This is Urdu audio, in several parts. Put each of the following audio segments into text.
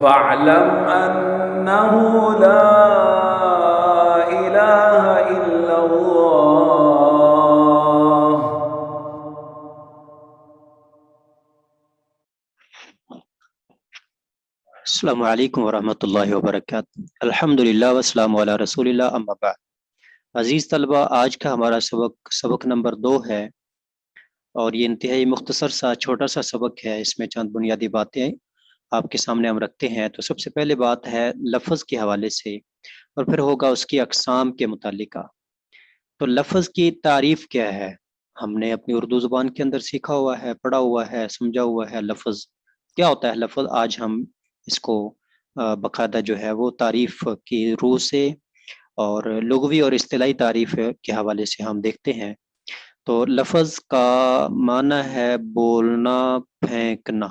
فاعلم أنه لا إله إلا الله. السلام علیکم ورحمۃ اللہ وبرکاتہ۔ الحمدللہ والسلام علی رسول اللہ، اما بعد۔ عزیز طلبہ، آج کا ہمارا سبق نمبر 2 ہے، اور یہ انتہائی مختصر سا چھوٹا سا سبق ہے۔ اس میں چند بنیادی باتیں آپ کے سامنے ہم رکھتے ہیں۔ تو سب سے پہلے بات ہے لفظ کے حوالے سے، اور پھر ہوگا اس کی اقسام کے متعلقہ۔ تو لفظ کی تعریف کیا ہے؟ ہم نے اپنی اردو زبان کے اندر سیکھا ہوا ہے، پڑھا ہوا ہے، سمجھا ہوا ہے لفظ کیا ہوتا ہے۔ لفظ آج ہم اس کو باقاعدہ جو ہے وہ تعریف کی روح سے اور لغوی اور اصطلاحی تعریف کے حوالے سے ہم دیکھتے ہیں۔ تو لفظ کا معنی ہے بولنا، پھینکنا،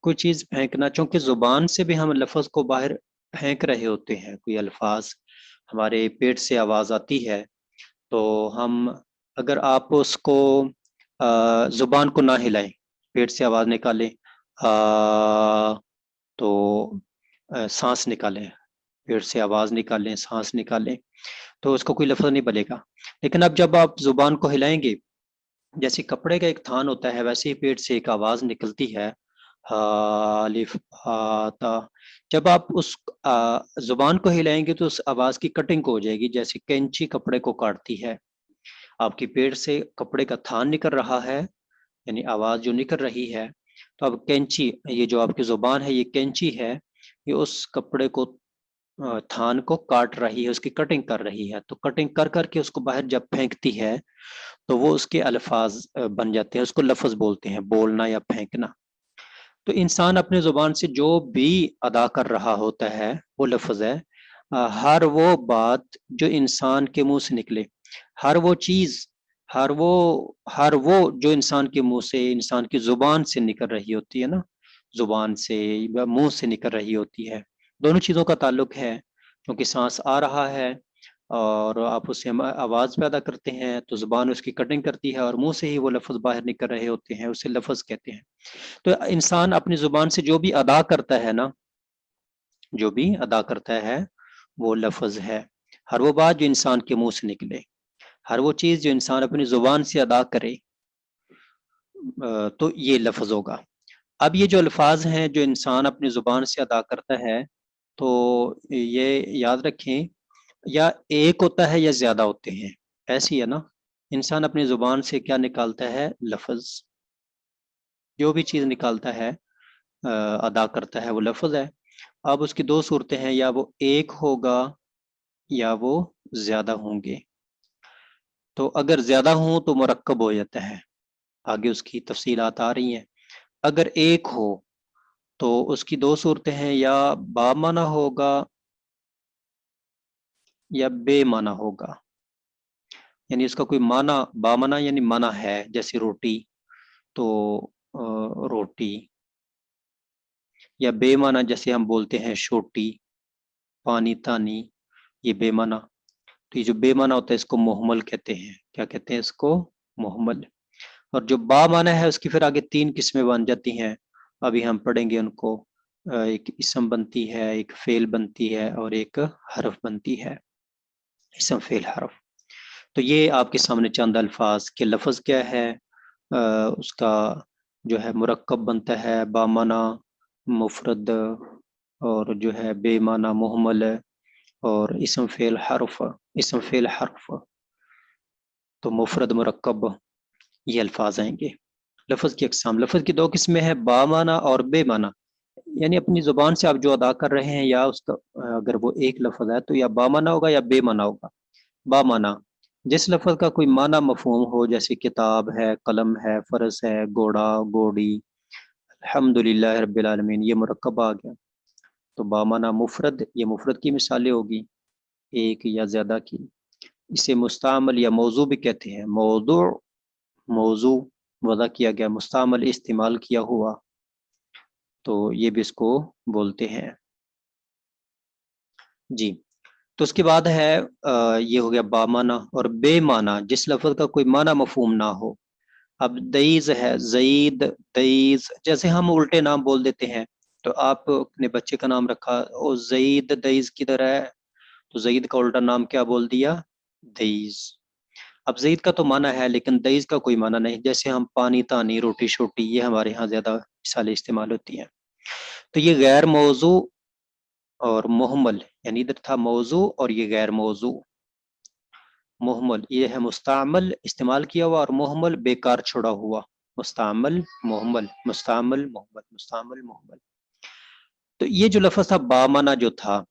کوئی چیز پھینکنا۔ چونکہ زبان سے بھی ہم لفظ کو باہر پھینک رہے ہوتے ہیں۔ کوئی الفاظ ہمارے پیٹ سے آواز آتی ہے، تو ہم اگر آپ اس کو زبان کو نہ ہلائیں، پیٹ سے آواز نکالیں، تو سانس نکالیں، پیٹ سے آواز نکالیں، سانس نکالیں، تو اس کو کوئی لفظ نہیں بنے گا۔ لیکن اب جب آپ زبان کو ہلائیں گے، جیسے کپڑے کا ایک تھان ہوتا ہے، ویسے ہی پیٹ سے ایک آواز نکلتی ہے، الف تا۔ جب آپ اس زبان کو ہلائیں گے تو اس آواز کی کٹنگ ہو جائے گی، جیسے کینچی کپڑے کو کاٹتی ہے۔ آپ کی پیٹ سے کپڑے کا تھان نکل رہا ہے، یعنی آواز جو نکل رہی ہے، تو اب کینچی، یہ جو آپ کی زبان ہے یہ کینچی ہے، یہ اس کپڑے کو تھان کو کاٹ رہی ہے، اس کی کٹنگ کر رہی ہے۔ تو کٹنگ کر کر کے اس کو باہر جب پھینکتی ہے تو وہ اس کے الفاظ بن جاتے ہیں، اس کو لفظ بولتے ہیں، بولنا یا پھینکنا۔ تو انسان اپنے زبان سے جو بھی ادا کر رہا ہوتا ہے وہ لفظ ہے۔ ہر وہ بات جو انسان کے منہ سے نکلے، ہر وہ چیز، ہر وہ جو انسان کے منہ سے، انسان کی زبان سے نکل رہی ہوتی ہے نا، زبان سے یا منہ سے نکل رہی ہوتی ہے، دونوں چیزوں کا تعلق ہے۔ کیونکہ سانس آ رہا ہے اور آپ اس سے آواز پیدا کرتے ہیں، تو زبان اس کی کٹنگ کرتی ہے اور منہ سے ہی وہ لفظ باہر نکل رہے ہوتے ہیں، اسے لفظ کہتے ہیں۔ تو انسان اپنی زبان سے جو بھی ادا کرتا ہے نا، جو بھی ادا کرتا ہے وہ لفظ ہے۔ ہر وہ بات جو انسان کے منہ سے نکلے، ہر وہ چیز جو انسان اپنی زبان سے ادا کرے، تو یہ لفظ ہوگا۔ اب یہ جو الفاظ ہیں جو انسان اپنی زبان سے ادا کرتا ہے، تو یہ یاد رکھیں، یا ایک ہوتا ہے یا زیادہ ہوتے ہیں، ایسی ہے نا۔ انسان اپنی زبان سے کیا نکالتا ہے؟ لفظ۔ جو بھی چیز نکالتا ہے، ادا کرتا ہے، وہ لفظ ہے۔ اب اس کی دو صورتیں ہیں، یا وہ ایک ہوگا یا وہ زیادہ ہوں گے۔ تو اگر زیادہ ہوں تو مرکب ہو جاتا ہے، آگے اس کی تفصیلات آ رہی ہیں۔ اگر ایک ہو تو اس کی دو صورتیں ہیں، یا با معنی ہوگا یا بے معنی ہوگا۔ یعنی اس کا کوئی معنی، با معنی یعنی معنی ہے، جیسے روٹی، تو روٹی، یا بے معنی جیسے ہم بولتے ہیں شوٹی، پانی، تانی، یہ بے معنی۔ تو یہ جو بے معنی ہوتا ہے اس کو محمل کہتے ہیں۔ کیا کہتے ہیں اس کو؟ محمل۔ اور جو با معنی ہے اس کی پھر آگے 3 قسمیں بن جاتی ہیں، ابھی ہم پڑھیں گے ان کو۔ ایک اسم بنتی ہے، ایک فعل بنتی ہے، اور ایک حرف بنتی ہے، اسم، فعل، حرف۔ تو یہ آپ کے سامنے چند الفاظ کے لفظ کیا ہے، اس کا جو ہے مرکب بنتا ہے با معنی، مفرد، اور جو ہے بے معنی، محمل، اور اسم فعل حرف، اسم فعل حرف، تو مفرد، مرکب، یہ الفاظ آئیں گے۔ لفظ کی اقسام، لفظ کی 2 قسمیں ہیں، با معنی اور بے معنی۔ یعنی اپنی زبان سے آپ جو ادا کر رہے ہیں، یا اس کا اگر وہ ایک لفظ ہے تو یا با معنی ہوگا یا بے معنی ہوگا۔ با معنی جس لفظ کا کوئی معنی مفہوم ہو، جیسے کتاب ہے، قلم ہے، فرس ہے، گھوڑا، گھوڑی، الحمدللہ رب العالمین، یہ مرکب آ گیا۔ تو با معنی مفرد، یہ مفرد کی مثالیں ہوگی، ایک یا زیادہ کی۔ اسے مستعمل یا موضوع بھی کہتے ہیں۔ موضوع، موضوع وضع کیا گیا، مستعمل استعمال کیا ہوا، تو یہ بھی اس کو بولتے ہیں۔ جی، تو اس کے بعد ہے یہ ہو گیا با معنی۔ اور بے معنی جس لفظ کا کوئی معنی مفہوم نہ ہو، اب دئیز ہے، زید، دئیز، جیسے ہم الٹے نام بول دیتے ہیں، تو آپ اپنے بچے کا نام رکھا اور زید دئیز کدھر ہے، تو زید کا الٹا نام کیا بول دیا، دئیز۔ اب زید کا تو معنی ہے لیکن دئیز کا کوئی معنی نہیں، جیسے ہم پانی، تانی، روٹی، شوٹی، یہ ہمارے ہاں زیادہ مثالیں استعمال ہوتی ہیں۔ تو یہ غیر موضوع اور محمل، یعنی ادھر تھا موضوع اور یہ غیر موضوع، محمل یہ ہے مستعمل استعمال کیا ہوا، اور محمل بیکار چھوڑا ہوا، مستعمل محمل، مستعمل محمل، مستعمل محمل۔ تو یہ جو لفظ تھا بامانہ جو تھا،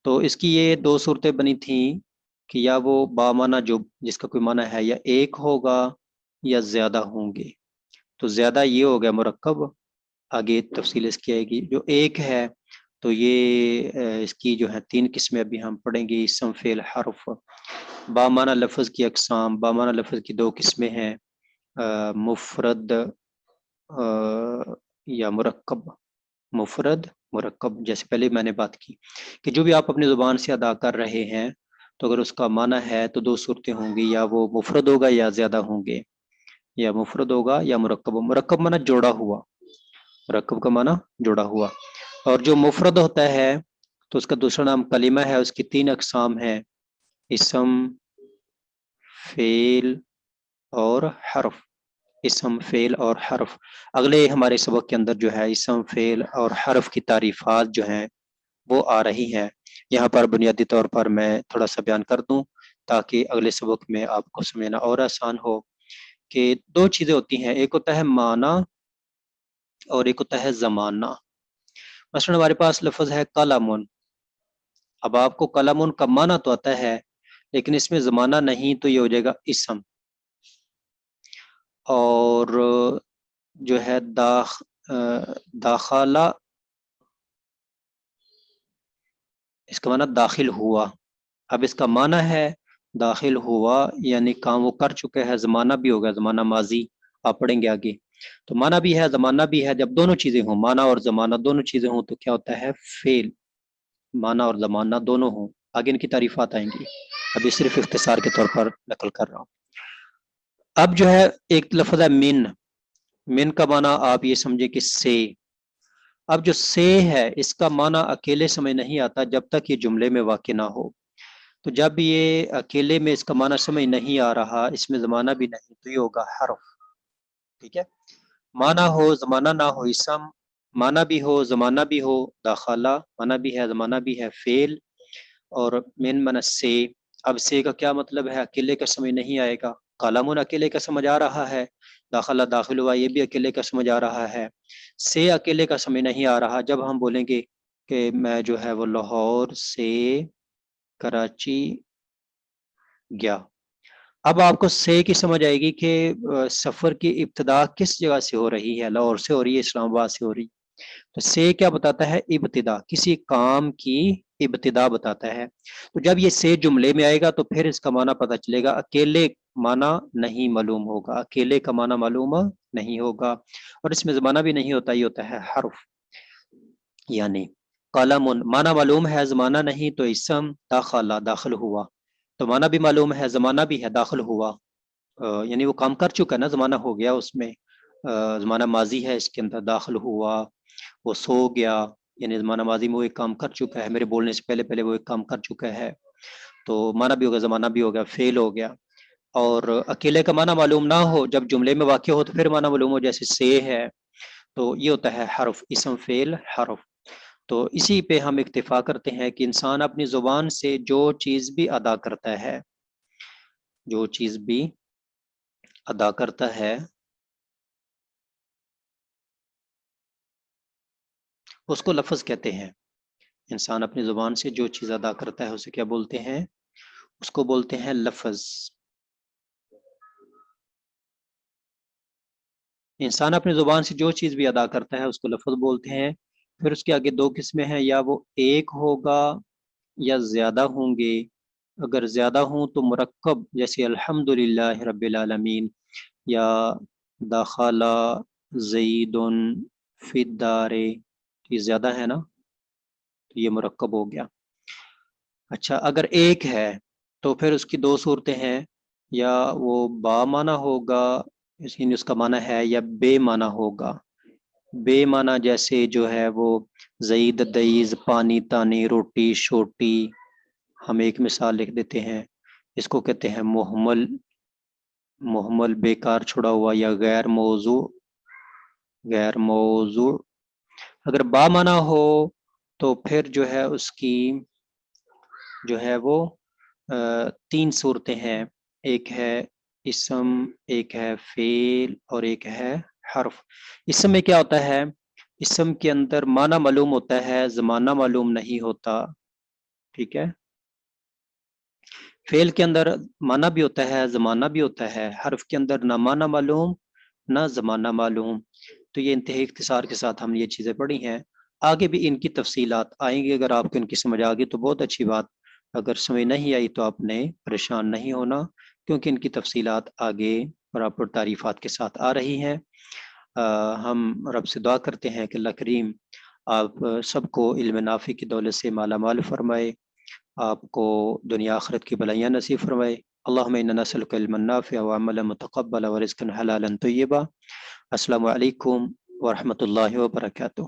تو اس کی یہ دو صورتیں بنی تھیں کہ یا وہ بامانہ جو جس کا کوئی معنی ہے یا ایک ہوگا یا زیادہ ہوں گے۔ تو زیادہ یہ ہو گیا مرکب، آگے تفصیل اس کی آئے گی۔ جو ایک ہے تو یہ اس کی جو ہے تین قسمیں ابھی ہم پڑھیں گے، اسم، فعل، حرف۔ بامانہ لفظ کی اقسام، بامانہ لفظ کی دو قسمیں ہیں، مفرد یا مرکب، مفرد، مرکب۔ جیسے پہلے میں نے بات کی کہ جو بھی آپ اپنی زبان سے ادا کر رہے ہیں تو اگر اس کا معنی ہے تو دو صورتیں ہوں گی، یا وہ مفرد ہوگا یا زیادہ ہوں گے، یا مفرد ہوگا یا مرکب۔ مرکب معنی جوڑا ہوا، مرکب کا معنی جوڑا ہوا۔ اور جو مفرد ہوتا ہے تو اس کا دوسرا نام کلمہ ہے، اس کی تین اقسام ہیں، اسم، فعل اور حرف، اسم، فعل اور حرف۔ اگلے ہمارے سبق کے اندر جو ہے اسم، فعل اور حرف کی تعریفات جو ہیں وہ آ رہی ہیں، یہاں پر بنیادی طور پر میں تھوڑا سا بیان کر دوں تاکہ اگلے سبق میں آپ کو سمجھنا اور آسان ہو۔ کہ دو چیزیں ہوتی ہیں، ایک ہوتا ہے معنی اور ایک ہوتا ہے زمانہ۔ مثلا ہمارے پاس لفظ ہے قلمن، اب آپ کو قلمن کا معنی تو آتا ہے لیکن اس میں زمانہ نہیں، تو یہ ہو جائے گا اسم۔ اور جو ہے داخلہ، اس کا معنی داخل ہوا، اب اس کا معنی ہے داخل ہوا یعنی کام وہ کر چکا ہے، زمانہ بھی ہوگا، زمانہ ماضی آپ پڑھیں گے آگے۔ تو معنی بھی ہے زمانہ بھی ہے، جب دونوں چیزیں ہوں، معنی اور زمانہ دونوں چیزیں ہوں تو کیا ہوتا ہے فعل، معنی اور زمانہ دونوں ہوں۔ آگے ان کی تعریفات آئیں گی، ابھی صرف اختصار کے طور پر نقل کر رہا ہوں۔ اب جو ہے ایک لفظ ہے من، من کا معنی آپ یہ سمجھے کہ سے۔ اب جو سے ہے اس کا معنی اکیلے سمجھ نہیں آتا جب تک یہ جملے میں واقع نہ ہو، تو جب یہ اکیلے میں اس کا معنی سمجھ نہیں آ رہا، اس میں زمانہ بھی نہیں، تو یہ ہوگا حرف، ٹھیک ہے۔ معنی ہو زمانہ نہ ہو، اسم معنی بھی ہو زمانہ بھی ہو، داخلہ معنی بھی ہے زمانہ بھی ہے، فعل اور من من سے۔ اب سے کا کیا مطلب ہے، اکیلے کا سمجھ نہیں آئے گا، قلمون اکیلے کا سمجھ آ رہا ہے، داخلہ داخل ہوا یہ بھی اکیلے کا سمجھ آ رہا ہے، سے اکیلے کا سمجھ نہیں آ رہا۔ جب ہم بولیں گے کہ میں جو ہے وہ لاہور سے کراچی گیا، اب آپ کو سے کی سمجھ آئے گی کہ سفر کی ابتدا کس جگہ سے ہو رہی ہے، لاہور سے ہو رہی ہے، اسلام آباد سے ہو رہی ہے۔ تو سے کیا بتاتا ہے، ابتدا، کسی کام کی ابتدا بتاتا ہے۔ تو جب یہ سے جملے میں آئے گا تو پھر اس کا معنی پتہ چلے گا، اکیلے معنی نہیں معلوم ہوگا، اکیلے کا معنی معلوم نہیں ہوگا، اور اس میں زمانہ بھی نہیں ہوتا، یہ ہوتا ہے حرف۔ یعنی قلم معنی معلوم ہے زمانہ نہیں، تو اسم داخلہ داخل ہوا، تو معنی بھی معلوم ہے زمانہ بھی ہے داخل ہوا، یعنی وہ کام کر چکا ہے نا، زمانہ ہو گیا اس میں، زمانہ ماضی ہے اس کے اندر، داخل ہوا وہ سو گیا، یعنی زمانہ ماضی میں وہ ایک کام کر چکا ہے، میرے بولنے سے پہلے پہلے وہ ایک کام کر چکا ہے، تو معنی بھی ہو گیا زمانہ بھی ہو گیا، فعل ہو گیا۔ اور اکیلے کا معنی معلوم نہ ہو، جب جملے میں واقع ہو تو پھر معنی معلوم ہو، جیسے سے ہے، تو یہ ہوتا ہے حرف، اسم، فعل، حرف۔ تو اسی پہ ہم اکتفا کرتے ہیں کہ انسان اپنی زبان سے جو چیز بھی ادا کرتا ہے، جو چیز بھی ادا کرتا ہے اس کو لفظ کہتے ہیں۔ انسان اپنی زبان سے جو چیز ادا کرتا ہے اسے کیا بولتے ہیں، اس کو بولتے ہیں لفظ۔ انسان اپنی زبان سے جو چیز بھی ادا کرتا ہے اس کو لفظ بولتے ہیں۔ پھر اس کے آگے دو قسمیں ہیں، یا وہ ایک ہوگا یا زیادہ ہوں گے۔ اگر زیادہ ہوں تو مرکب، جیسے الحمدللہ رب العالمین، یا دخل زید فی الدار، یہ زیادہ ہے نا، تو یہ مرکب ہو گیا۔ اچھا اگر ایک ہے تو پھر اس کی دو صورتیں ہیں، یا وہ با معنی ہوگا یعنی اس کا معنی ہے یا بے معنی ہوگا. بے معنی جیسے جو ہے وہ زید دیز پانی تانی روٹی شوٹی. ہم ایک مثال لکھ دیتے ہیں, اس کو کہتے ہیں محمل. محمل بیکار چھڑا ہوا یا غیر موضوع. غیر موضوع. اگر با معنی ہو تو پھر جو ہے اس کی جو ہے وہ 3 صورتیں ہیں. ایک ہے اسم, ایک ہے فعل اور ایک ہے حرف. اسم میں کیا ہوتا ہے؟ اسم کے اندر معنی معلوم ہوتا ہے, زمانہ معلوم نہیں ہوتا. ٹھیک ہے. فعل کے اندر معنی بھی ہوتا ہے, زمانہ بھی ہوتا ہے. حرف کے اندر نہ معنی معلوم نہ زمانہ معلوم. تو یہ انتہائی اختصار کے ساتھ ہم نے یہ چیزیں پڑھی ہیں. آگے بھی ان کی تفصیلات آئیں گی. اگر آپ کو ان کی سمجھ آ گئی تو بہت اچھی بات, اگر سمجھ نہیں آئی تو آپ نے پریشان نہیں ہونا, کیونکہ ان کی تفصیلات آگے پراپر تعریفات کے ساتھ آ رہی ہیں. ہم رب سے دعا کرتے ہیں کہ اللہ کریم آپ سب کو علم نافع کی دولت سے مالا مال فرمائے, آپ کو دنیا آخرت کی بھلائیاں نصیب فرمائے. اللہم انا نسألک علما نافعا وعملا متقبلا ورزقا حلالا طیبا. السلام علیکم ورحمۃ اللہ وبرکاتہ.